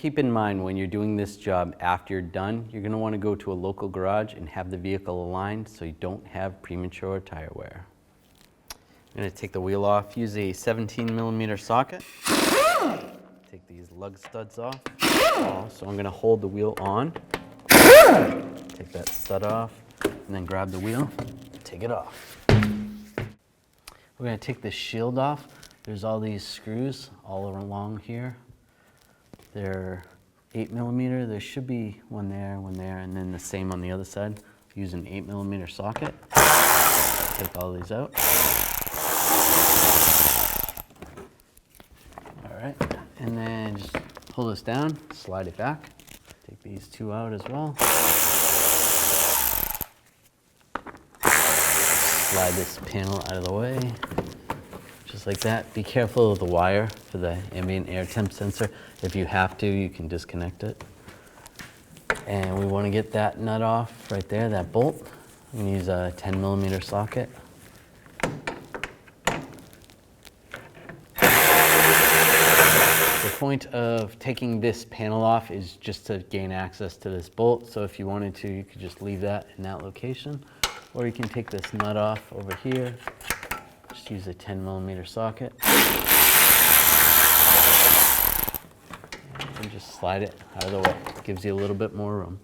keep in mind when you're doing this job after you're done, you're going to want to go to a local garage and have the vehicle aligned so you don't have premature tire wear. I'm going to take the wheel off, use a 17mm socket. Take these lug studs off. So I'm going to hold the wheel on. Take that stud off and then grab the wheel, take it off. We're going to take the shield off. There's all these screws all along here. They're 8mm. There should be one there, and then the same on the other side. Use an 8mm socket. Take all these out. All right, and then just pull this down, slide it back. Take these two out as well. Slide this panel out of the way, just like that. Be careful of the wire for the ambient air temp sensor. If you have to, you can disconnect it. And we want to get that nut off right there, that bolt. I'm going to use a 10mm socket. The point of taking this panel off is just to gain access to this bolt. So if you wanted to, you could just leave that in that location. Or you can take this nut off over here. Just use a 10mm socket. And just slide it out of the way. It gives you a little bit more room.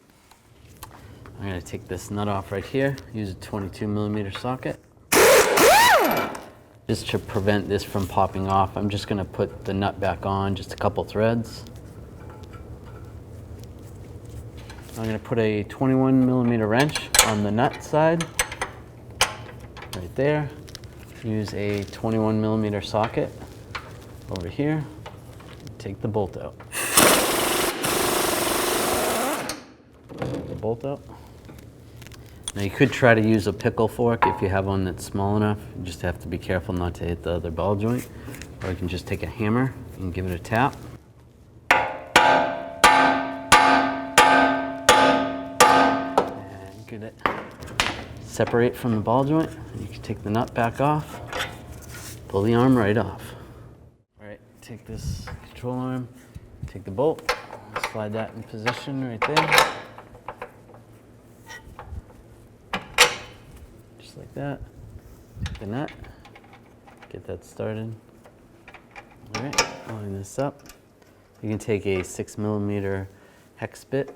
I'm going to take this nut off right here. Use a 22mm socket. Just to prevent this from popping off, I'm just going to put the nut back on, just a couple threads. I'm going to put a 21mm wrench on the nut side, right there. Use a 21mm socket over here. Take the bolt out. Take the bolt out. Now you could try to use a pickle fork if you have one that's small enough. You just have to be careful not to hit the other ball joint. Or you can just take a hammer and give it a tap. And get it separate from the ball joint. You can take the nut back off. Pull the arm right off. All right, take this control arm, take the bolt, slide that in position right there. Just like that. Take the nut, get that started. All right, line this up. You can take a 6mm hex bit.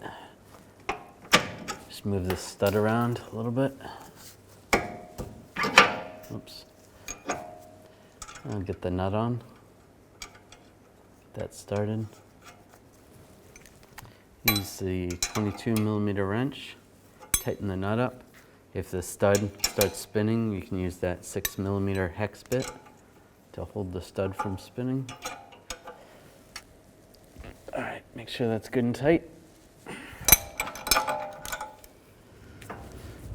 Just move this stud around a little bit. Oops. I'll get the nut on. Get that started. Use the 22mm wrench. Tighten the nut up. If the stud starts spinning, you can use that 6mm hex bit to hold the stud from spinning. All right, make sure that's good and tight.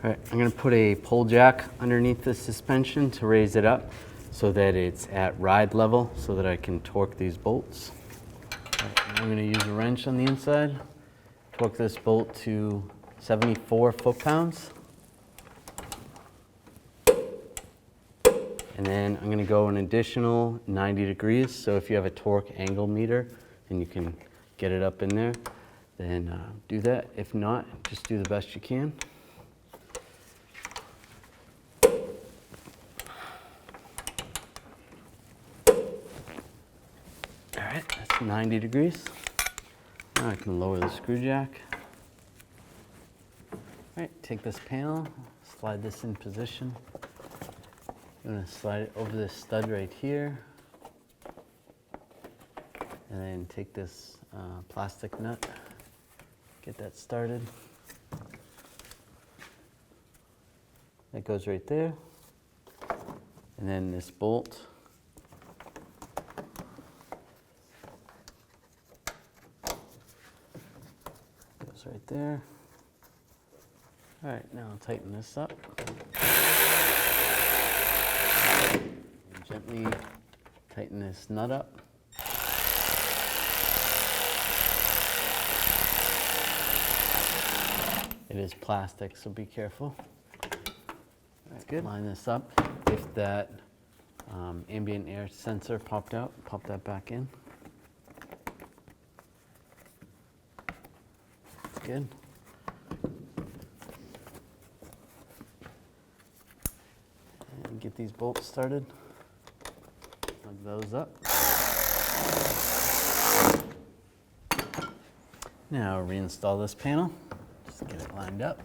All right, I'm going to put a pull jack underneath the suspension to raise it up so that it's at ride level so that I can torque these bolts. All right, I'm going to use a wrench on the inside, torque this bolt to 74 foot-pounds. And then I'm going to go an additional 90 degrees. So if you have a torque angle meter and you can get it up in there, then do that. If not, just do the best you can. All right, that's 90 degrees. Now I can lower the screw jack. All right, take this panel, slide this in position. I'm going to slide it over this stud right here. And then take this plastic nut, get that started. That goes right there. And then this bolt goes right there. All right, now I'll tighten this up. And gently tighten this nut up. It is plastic, so be careful. All right, good. Line this up. If that ambient air sensor popped out, pop that back in. good. And get these bolts started. Plug those up. Now reinstall this panel. Just get it lined up.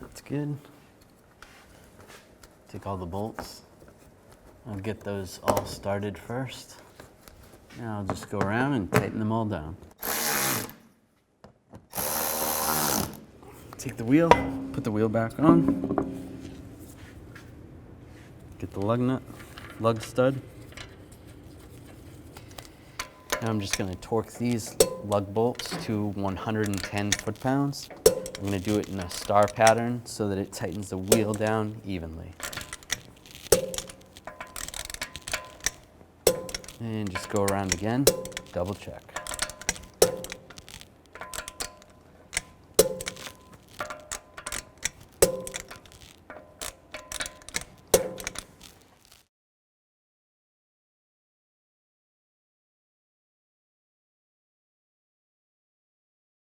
That's good. Take all the bolts. I'll get those all started first. Now I'll just go around and tighten them all down. Take the wheel, put the wheel back on. Get the lug stud. Now I'm just going to torque these lug bolts to 110 foot-pounds. I'm going to do it in a star pattern so that it tightens the wheel down evenly. And just go around again, double check.